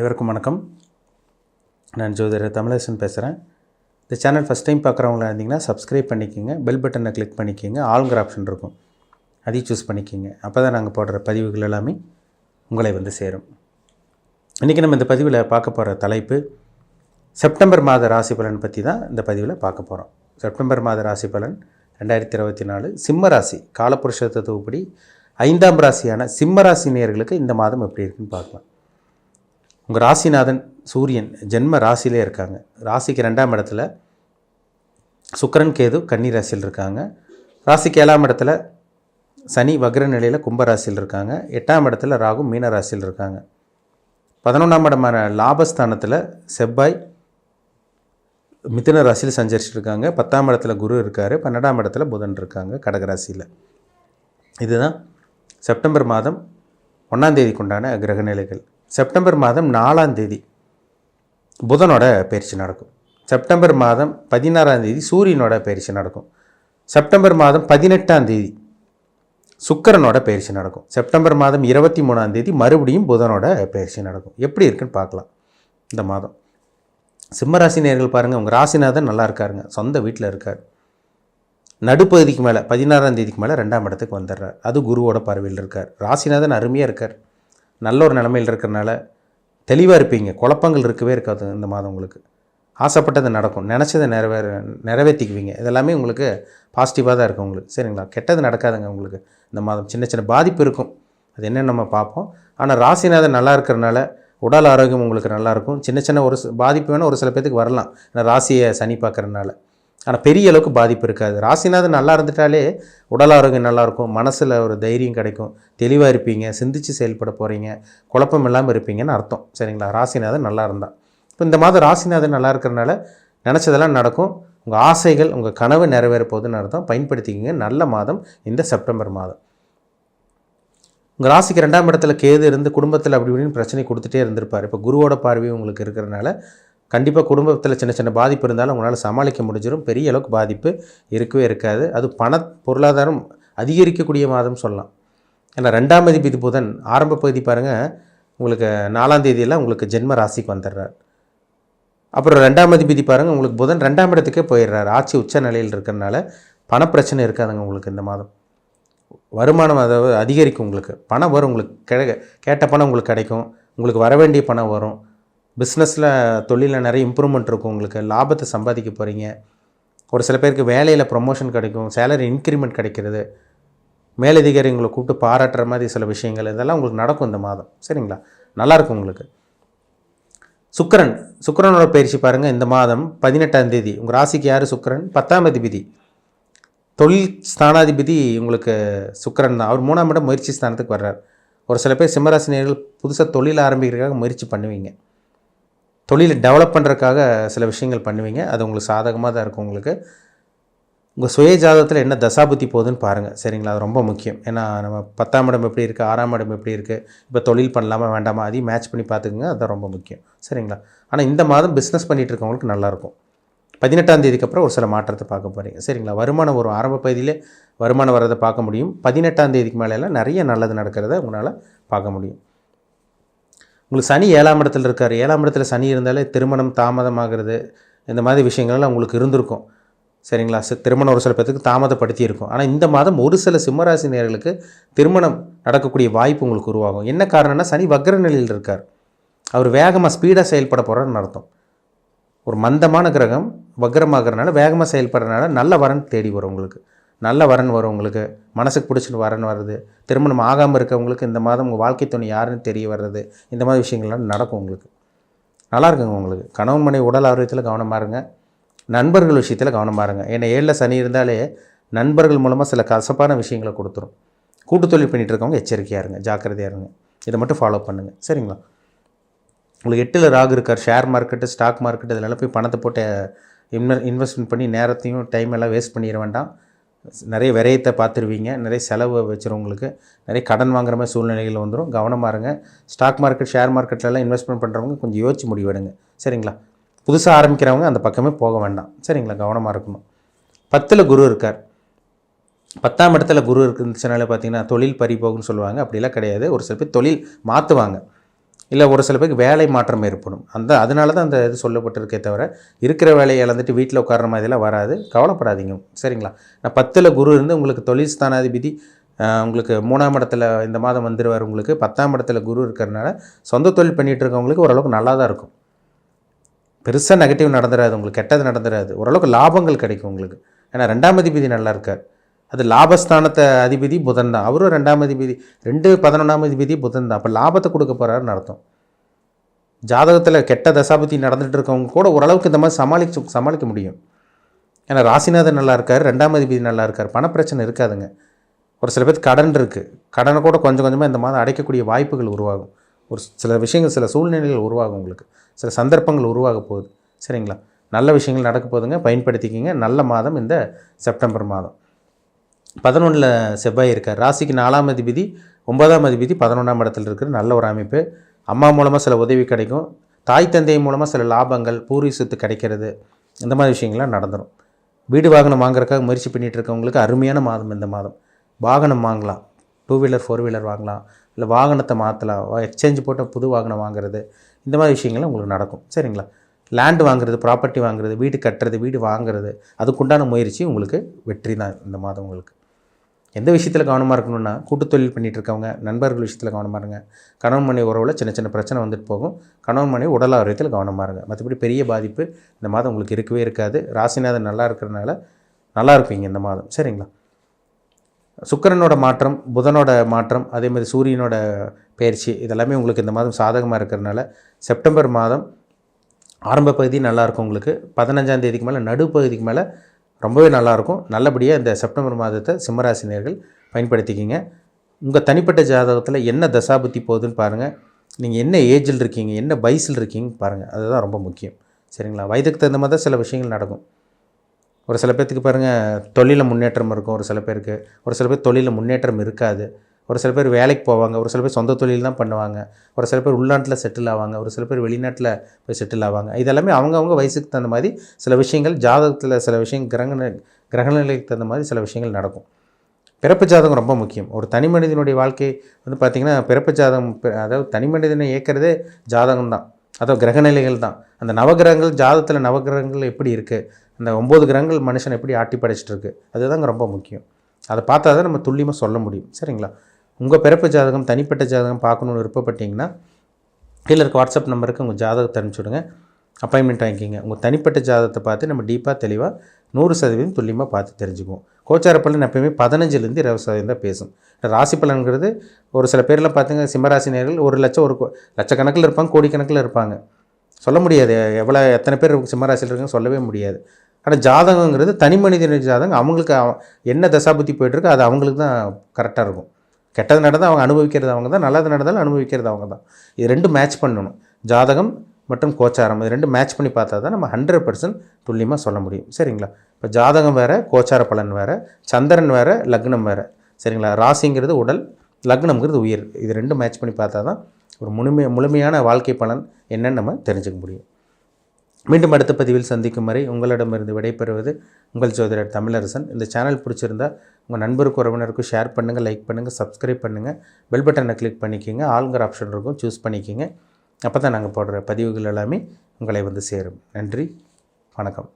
அனைவருக்கும் வணக்கம். நான் ஜோதிடர் தமிழரசன் பேசுகிறேன். இந்த சேனல் ஃபஸ்ட் டைம் பார்க்குறவங்களா இருந்தீங்கன்னா சப்ஸ்கிரைப் பண்ணிக்கோங்க, பெல் பட்டனை கிளிக் பண்ணிக்கோங்க, ஆளுங்கிற ஆப்ஷன் இருக்கும், அதையும் சூஸ் பண்ணிக்கோங்க. அப்போ தான் நாங்கள் போடுற பதிவுகள் எல்லாமே உங்களை வந்து சேரும். இன்றைக்கி நம்ம இந்த பதிவில் பார்க்க போகிற தலைப்பு செப்டம்பர் மாத ராசி பலன் பற்றி தான் இந்த பதிவில் பார்க்க போகிறோம். செப்டம்பர் மாத ராசி பலன் 2024 சிம்ம ராசி காலப்புருஷ தத்துவப்படி 5ஆம் ராசியான சிம்ம ராசி நேயர்களுக்கு இந்த மாதம் எப்படி இருக்குன்னு பார்க்கலாம். உங்கள் ராசிநாதன் சூரியன் ஜென்ம ராசியிலே இருக்காங்க. ராசிக்கு 2ஆம் இடத்துல சுக்கிரன் கேது கன்னி ராசியில் இருக்காங்க. ராசிக்கு 7ஆம் இடத்துல சனி வக்ர நிலையில் கும்பராசியில் இருக்காங்க. 8ஆம் இடத்துல ராகு மீன ராசியில் இருக்காங்க. 11ஆம் இடமான லாபஸ்தானத்தில் செவ்வாய் மிதுன ராசியில் சஞ்சரிச்சிருக்காங்க. 10ஆம் இடத்துல குரு இருக்கார். 12ஆம் இடத்துல புதன் இருக்காங்க கடகராசியில். இதுதான் செப்டம்பர் மாதம் 1ஆம் தேதிக்கு உண்டான கிரக நிலைகள். செப்டம்பர் மாதம் 4ஆம் தேதி புதனோட பயிற்சி நடக்கும். செப்டம்பர் மாதம் 16ஆம் தேதி சூரியனோட பயிற்சி நடக்கும். செப்டம்பர் மாதம் 18ஆம் தேதி சுக்கிரனோட பயிற்சி நடக்கும். செப்டம்பர் மாதம் 23ஆம் தேதி மறுபடியும் புதனோட பயிற்சி நடக்கும். எப்படி இருக்குன்னு பார்க்கலாம். இந்த மாதம் சிம்மராசி நேயர்கள் பாருங்கள், உங்கள் ராசிநாதன் நல்லா இருக்காருங்க, சொந்த வீட்டில் இருக்கார். நடுப்பகுதிக்கு மேலே 16ஆம் தேதிக்கு மேலே 2ஆம் இடத்துக்கு வந்துடுறார். அது குருவோட பார்வையில் இருக்கார். ராசிநாதன் அருமையாக இருக்கார். நல்ல ஒரு நிலைமையில் இருக்கிறனால தெளிவாக இருப்பீங்க. குழப்பங்கள் இருக்கவே இருக்காது. இந்த மாதம் உங்களுக்கு ஆசைப்பட்டது நடக்கும், நினச்சதை நிறைவேற்றிக்குவீங்க. இதெல்லாமே உங்களுக்கு பாசிட்டிவாக தான் இருக்கும் உங்களுக்கு. சரிங்களா? கெட்டது நடக்காதுங்க உங்களுக்கு. இந்த மாதம் சின்ன சின்ன பாதிப்பு இருக்கும், அது என்னென்னு நம்ம பார்ப்போம். ஆனால் ராசிநாதன் நல்லா இருக்கிறனால உடல் ஆரோக்கியம் உங்களுக்கு நல்லாயிருக்கும். சின்ன சின்ன ஒரு பாதிப்பு வேணால் ஒரு சில பேருக்கு வரலாம், ஏன்னா ராசியை சனி பார்க்குறதுனால. ஆனால் பெரிய அளவுக்கு பாதிப்பு இருக்காது. ராசிநாதன் நல்லா இருந்துட்டாலே உடல் ஆரோக்கியம் நல்லாயிருக்கும், மனசில் ஒரு தைரியம் கிடைக்கும், தெளிவாக இருப்பீங்க, சிந்தித்து செயல்பட போகிறீங்க, குழப்பம் இல்லாமல் இருப்பீங்கன்னு அர்த்தம். சரிங்களா? ராசிநாதன் நல்லா இருந்தால். இப்போ இந்த மாதம் ராசிநாதன் நல்லா இருக்கிறனால நினச்சதெல்லாம் நடக்கும். உங்கள் ஆசைகள், உங்கள் கனவு நிறைவேற போகுதுன்னு அர்த்தம். பயன்படுத்திக்கிங்க. நல்ல மாதம் இந்த செப்டம்பர் மாதம். உங்கள் ராசிக்கு 2ஆம் இடத்துல கேது இருந்து குடும்பத்தில் அப்படி இப்படின்னு பிரச்சனை கொடுத்துட்டே இருந்திருப்பார். இப்போ குருவோட பார்வை உங்களுக்கு இருக்கிறனால கண்டிப்பாக குடும்பத்தில் சின்ன சின்ன பாதிப்பு இருந்தாலும் உங்களால் சமாளிக்க முடிஞ்சிடும். பெரிய அளவுக்கு பாதிப்பு இருக்கவே இருக்காது. அது பொருளாதாரம் அதிகரிக்கக்கூடிய மாதம் சொல்லலாம். ஏன்னா 2ஆம் அதிபதி புதன் ஆரம்ப பகுதி பாருங்கள், உங்களுக்கு 4ஆம் தேதியெல்லாம் உங்களுக்கு ஜென்ம ராசிக்கு வந்துடுறார். அப்புறம் 2ஆம் அதிபதி பாருங்கள், உங்களுக்கு புதன் 2ஆம் இடத்துக்கே போயிடுறார். ஆட்சி உச்ச நிலையில் இருக்கிறனால பணப்பிரச்சனை இருக்காதுங்க உங்களுக்கு. இந்த மாதம் வருமானம் அதாவது அதிகரிக்கும். உங்களுக்கு பணம் வரும். உங்களுக்கு கேட்ட பணம் உங்களுக்கு கிடைக்கும். உங்களுக்கு வர வேண்டிய பணம் வரும். பிஸ்னஸில் தொழிலில் நிறைய இம்ப்ரூவ்மெண்ட் இருக்கும். உங்களுக்கு லாபத்தை சம்பாதிக்க போகிறீங்க. ஒரு சில பேருக்கு வேலையில் ப்ரொமோஷன் கிடைக்கும், சேலரி இன்க்ரிமெண்ட் கிடைக்கிறது, மேலதிகாரி உங்களை கூப்பிட்டு பாராட்டுற மாதிரி சில விஷயங்கள் இதெல்லாம் உங்களுக்கு நடக்கும் இந்த மாதம். சரிங்களா? நல்லாயிருக்கும் உங்களுக்கு. சுக்கிரனோட பயிற்சி பாருங்கள். இந்த மாதம் 18ஆம் தேதி உங்கள் ராசிக்கு யார்? சுக்கிரன் 10ஆம் அதிபதி, தொழில் ஸ்தானாதிபதி உங்களுக்கு சுக்கிரன் தான். அவர் 3ஆம் இடம் முயற்சி ஸ்தானத்துக்கு வர்றார். ஒரு சில பேர் சிம்மராசினியர்கள் புதுசாக தொழில் ஆரம்பிக்கிறதுக்காக முயற்சி பண்ணுவீங்க, தொழிலை டெவலப் பண்ணுறதுக்காக சில விஷயங்கள் பண்ணுவீங்க. அது உங்களுக்கு சாதகமாக தான் இருக்கும். உங்களுக்கு உங்கள் சுய ஜாதகத்தில் என்ன தசாபுத்தி போகுதுன்னு பாருங்கள். சரிங்களா? அது ரொம்ப முக்கியம். ஏன்னா நம்ம 10ஆம் இடம் எப்படி இருக்குது, 6ஆம் இடம் எப்படி இருக்குது, இப்போ தொழில் பண்ணலாமா வேண்டாமா, அதையும் மேட்ச் பண்ணி பார்த்துக்குங்க. அதுதான் ரொம்ப முக்கியம். சரிங்களா? ஆனால் இந்த மாதம் பிஸ்னஸ் பண்ணிகிட்டு இருக்கவங்களுக்கு நல்லாயிருக்கும். 18ஆம் தேதிக்கு அப்புறம் ஒரு சில மாற்றத்தை பார்க்க போகிறீங்க. சரிங்களா? வருமானம் வரும். ஆரம்ப பகுதியிலே வருமானம் வர்றதை பார்க்க முடியும். 18ஆம் தேதிக்கு மேலெல்லாம் நிறைய நல்லது நடக்கிறத உங்களால் பார்க்க முடியும். உங்களுக்கு சனி 7ஆம் இடத்துல இருக்கார். 7ஆம் இடத்துல சனி இருந்தாலே திருமணம் தாமதமாகிறது, இந்த மாதிரி விஷயங்கள்லாம் உங்களுக்கு இருந்திருக்கும். சரிங்களா? திருமணம் ஒரு சில பேருக்கு தாமதப்படுத்தி இருக்கும். ஆனால் இந்த மாதம் ஒரு சில சிம்மராசி நேயர்களுக்கு திருமணம் நடக்கக்கூடிய வாய்ப்பு உங்களுக்கு உருவாகும். என்ன காரணம்னா, சனி வக்ர நிலையில் இருக்கார். அவர் வேகமாக ஸ்பீடாக செயல்பட போகிறான்னு அர்த்தம். ஒரு மந்தமான கிரகம் வக்ரமாகறனால வேகமாக செயல்படுறதுனால நல்ல வரன் தேடி வரும். உங்களுக்கு நல்ல வரன் வரும். உங்களுக்கு மனசுக்கு பிடிச்சிட்டு வரன் வருது. திருமணம் ஆகாமல் இருக்கவங்களுக்கு இந்த மாதம் உங்கள் வாழ்க்கை துணை யாருன்னு தெரிய வர்றது, இந்த மாதிரி விஷயங்கள்லாம் நடக்கும். உங்களுக்கு நல்லா இருக்குங்க. உங்களுக்கு கணவன் மனைவி உடல் ஆரோக்கியத்தில் கவனமாக இருங்க. நண்பர்கள் விஷயத்தில் கவனமாக இருங்க. ஏன்னா 7ல் சனி இருந்தாலே நண்பர்கள் மூலமாக சில கசப்பான விஷயங்களை கொடுத்துரும். கூட்டு தொழில் பண்ணிகிட்டு இருக்கவங்க எச்சரிக்கையாக இருங்க, ஜாக்கிரதையாக இருங்க. இதை மட்டும் ஃபாலோ பண்ணுங்கள். சரிங்களா? உங்களுக்கு 8ல் ராகு இருக்கார். ஷேர் மார்க்கெட்டு, ஸ்டாக் மார்க்கெட்டு இதெல்லாம் போய் பணத்தை போட்டு இன்வெஸ்ட்மெண்ட் பண்ணி நேரத்தையும் டைம் எல்லாம் வேஸ்ட் பண்ணிட வேண்டாம். நிறைய விரயத்தை பார்த்துருவீங்க. நிறைய செலவு வச்சிரும். உங்களுக்கு நிறைய கடன் வாங்குற மாதிரி சூழ்நிலைகள் வந்துடும். கவனமாக இருங்க. ஸ்டாக் மார்க்கெட், ஷேர் மார்க்கெட்லலாம் இன்வெஸ்ட்மெண்ட் பண்ணுறவங்க கொஞ்சம் யோசிச்சு முடிவெடுங்க. சரிங்களா? புதுசாக ஆரம்பிக்கிறவங்க அந்த பக்கமே போக வேண்டாம். சரிங்களா? கவனமாக இருக்கணும். 10ல் குரு இருக்கார். 10ஆம் இடத்துல குரு இருந்துச்சுனாலே பார்த்தீங்கன்னா தொழில் பறி போகுன்னு சொல்லுவாங்க. அப்படிலாம் கிடையாது. ஒரு சில பேர் தொழில் மாற்றுவாங்க. இல்லை ஒரு சில பேருக்கு வேலை மாற்றம் ஏற்படும். அதனால தான் அந்த இது சொல்லப்பட்டிருக்கே தவிர, இருக்கிற வேலையை இழந்துட்டு வீட்டில் உட்கார்ற மாதிரிலாம் வராது. கவலைப்படாதீங்க. சரிங்களா? நான் 10ல் குரு இருந்து உங்களுக்கு தொழில் ஸ்தானாதிபதி உங்களுக்கு 3ஆம் இடத்துல இந்த மாதம் வந்துடுவார். உங்களுக்கு 10ஆம் இடத்துல குரு இருக்கிறனால சொந்த தொழில் பண்ணிகிட்டு இருக்கவங்களுக்கு ஓரளவுக்கு நல்லா தான் இருக்கும். பெருசாக நெகட்டிவ் நடந்துடாது, உங்களுக்கு கெட்டது நடந்துடாது. ஓரளவுக்கு லாபங்கள் கிடைக்கும் உங்களுக்கு. ஏன்னா 2ஆம் அதிபதி நல்லா இருக்கார். அது லாபஸ்தானத்தை அதிபதி புதன் தான். அவரும் 2ஆம் அதிபதி 11ஆம் அதிபதி புதன் தான். அப்போ லாபத்தை கொடுக்க போகிறாருன்னு அர்த்தம். ஜாதகத்தில் கெட்ட தசாபதி நடந்துகிட்டு இருக்கவங்க கூட ஓரளவுக்கு இந்த மாதிரி சமாளிக்க முடியும். ஏன்னா ராசிநாதன் நல்லா இருக்கார், 2ஆம் அதிபதி நல்லா இருக்கார், பணப்பிரச்சனை இருக்காதுங்க. ஒரு சில பேருக்கு கடன் இருக்குது, கடனை கூட கொஞ்சம் கொஞ்சமாக இந்த மாதம் அடைக்கக்கூடிய வாய்ப்புகள் உருவாகும். ஒரு சில விஷயங்கள், சில சூழ்நிலைகள் உருவாகும், உங்களுக்கு சில சந்தர்ப்பங்கள் உருவாக போகுது. சரிங்களா? நல்ல விஷயங்கள் நடக்க போகுதுங்க, பயன்படுத்திக்கிங்க. நல்ல மாதம் இந்த செப்டம்பர் மாதம். 11ல் செவ்வாய் இருக்கார். ராசிக்கு 4ஆம் அதிபதி 9ஆம் அதிபதி 11ஆம் இடத்துல இருக்கிற நல்ல ஒரு அமைப்பு. அம்மா மூலமாக சில உதவி கிடைக்கும், தாய் தந்தை மூலமாக சில லாபங்கள், பூர்வீக சொத்து கிடைக்கிறது, இந்த மாதிரி விஷயங்கள்லாம் நடந்துடும். வீடு வாகனம் வாங்குறதுக்காக முயற்சி பண்ணிகிட்டு இருக்கவங்களுக்கு அருமையான மாதம் இந்த மாதம். வாகனம் வாங்கலாம், 2 வீலர் 4 வீலர் வாங்கலாம், இல்லை வாகனத்தை மாற்றலாம், எக்ஸ்சேஞ்ச் போட்டு புது வாகனம் வாங்குறது, இந்த மாதிரி விஷயங்கள்லாம் உங்களுக்கு நடக்கும். சரிங்களா? லேண்டு வாங்குறது, ப்ராப்பர்ட்டி வாங்குறது, வீடு கட்டுறது, வீடு வாங்குறது, அதுக்குண்டான முயற்சி உங்களுக்கு வெற்றி தான் இந்த மாதம். உங்களுக்கு எந்த விஷயத்தில் கவனமாக இருக்கணும்னா, கூட்டு தொழில் பண்ணிகிட்டு இருக்கவங்க நண்பர்கள் விஷயத்தில் கவனமாக இருங்க. கணவன் மனைவி உறவில் சின்ன சின்ன பிரச்சனை வந்துட்டு போகும். கணவன் மனைவி உடல் ஆரோக்கியத்தில் கவனமாக இருங்க. மற்றபடி பெரிய பாதிப்பு இந்த மாதம் உங்களுக்கு இருக்கவே இருக்காது. ராசிநாதன் நல்லா இருக்கிறதுனால நல்லா இருப்பீங்க இந்த மாதம். சரிங்களா? சுக்கிரனோட மாற்றம், புதனோட மாற்றம், அதே மாதிரி சூரியனோட பயிற்சி, இதெல்லாமே உங்களுக்கு இந்த மாதம் சாதகமாக இருக்கிறதுனால செப்டம்பர் மாதம் ஆரம்ப பகுதி நல்லாயிருக்கும். உங்களுக்கு 15ஆம் தேதிக்கு மேலே நடுப்பகுதிக்கு மேலே ரொம்பவே நல்லாயிருக்கும். நல்லபடியாக இந்த செப்டம்பர் மாதத்தை சிம்மராசினியர்கள் பயன்படுத்திக்கிங்க. உங்கள் தனிப்பட்ட ஜாதகத்தில் என்ன தசாபுத்தி போகுதுன்னு பாருங்கள். நீங்கள் என்ன ஏஜில் இருக்கீங்க, என்ன வயசில் இருக்கீங்கன்னு பாருங்கள். அதுதான் ரொம்ப முக்கியம். சரிங்களா? வயதுக்கு தகுந்த மாதிரி தான் சில விஷயங்கள் நடக்கும். ஒரு சில பேர்த்துக்கு பாருங்கள் தொழிலில் முன்னேற்றம் இருக்கும், ஒரு சில பேருக்கு. ஒரு சில பேர் தொழிலில் முன்னேற்றம் இருக்காது. ஒரு சில பேர் வேலைக்கு போவாங்க, ஒரு சில பேர் சொந்த தொழில் தான் பண்ணுவாங்க, ஒரு சில பேர் உள்நாட்டில் செட்டில் ஆவாங்க, ஒரு சில பேர் வெளிநாட்டில் போய் செட்டில் ஆவாங்க. இதெல்லாமே அவங்கவுங்க வயசுக்கு தகுந்த மாதிரி சில விஷயங்கள், ஜாதகத்தில் சில விஷயங்கள், கிரகநிலைக்கு தகுந்த மாதிரி சில விஷயங்கள் நடக்கும். பிறப்பு ஜாதகம் ரொம்ப முக்கியம். ஒரு தனி மனிதனுடைய வாழ்க்கை வந்து பார்த்திங்கன்னா பிறப்பு ஜாதகம், அதாவது தனி மனிதனை இயக்கிறதே ஜாதகம் தான், அதாவது கிரகநிலைகள் தான். அந்த நவகிரகங்கள், ஜாதகத்தில் நவகிரகங்கள் எப்படி இருக்குது, அந்த 9 கிரகங்கள் மனுஷன் எப்படி ஆட்டி படைச்சிட்டு இருக்குது, அதுதாங்க ரொம்ப முக்கியம். அதை பார்த்தா தான் நம்ம துல்லியமாக சொல்ல முடியும். சரிங்களா? உங்கள் பிறப்பு ஜாதகம், தனிப்பட்ட ஜாதகம் பார்க்கணுன்னு விருப்பப்பட்டீங்கன்னா கீழே இருக்க வாட்ஸ்அப் நம்பருக்கு உங்கள் ஜாதகத்தை அனுப்பிச்சுடுங்க, அப்பாயின்மெண்ட் வாங்கிக்கிங்க. உங்கள் தனிப்பட்ட ஜாதகத்தை பார்த்து நம்ம டீப்பாக தெளிவாக 100% துல்லியமாக பார்த்து தெரிஞ்சுக்குவோம். கோச்சார பலன் எப்பயுமே 15லேருந்து 20% தான் பேசும். ராசி பலன்கிறது ஒரு சில பேர்லாம் பார்த்துங்க, சிம்மராசினியர்கள் 1 லட்சம், லட்சக்கணக்கில் இருப்பாங்க, கோடிக்கணக்கில் இருப்பாங்க. சொல்ல முடியாது எத்தனை பேர் சிம்மராசியில் இருக்குன்னு சொல்லவே முடியாது. ஆனால் ஜாதகங்கிறது தனி மனிதனுடைய ஜாதகம். அவங்களுக்கு என்ன தசாபுத்தி போய்ட்டுருக்கு அது அவங்களுக்கு தான் கரெக்டாக இருக்கும். கெட்டது நடந்தால் அவங்க அனுபவிக்கிறது அவங்க தான், நல்லது நடந்தாலும் அனுபவிக்கிறது அவங்க தான். இது ரெண்டும் மேட்ச் பண்ணணும். ஜாதகம் மற்றும் கோச்சாரம் இது ரெண்டும் மேட்ச் பண்ணி பார்த்தா தான் நம்ம 100% துல்லியமாக சொல்ல முடியும். சரிங்களா? இப்போ ஜாதகம் வேறு, கோச்சார பலன் வேறு, சந்திரன் வேறு, லக்னம் வேறு. சரிங்களா? ராசிங்கிறது உடல், லக்னம்ங்கிறது உயிர். இது ரெண்டும் மேட்ச் பண்ணி பார்த்தா தான் ஒரு முழுமையான வாழ்க்கை பலன் என்னன்னு நம்ம தெரிஞ்சுக்க முடியும். மீண்டும் அடுத்த பதிவில் சந்திக்கும் வரை உங்களிடமிருந்து விடைபெறுவது உங்கள் ஜோதிடர் தமிழரசன். இந்த சேனல் பிடிச்சிருந்தா உங்கள் நண்பருக்கு, உறவினருக்கும் ஷேர் பண்ணுங்கள், லைக் பண்ணுங்கள், சப்ஸ்கிரைப் பண்ணுங்கள், பெல் பட்டனை கிளிக் பண்ணிக்கிங்க, ஆளுங்கிற ஆப்ஷன் இருக்கும், சூஸ் பண்ணிக்கிங்க. அப்போ தான் நாங்கள் போடுற பதிவுகள் எல்லாமே உங்களை வந்து சேரும். நன்றி, வணக்கம்.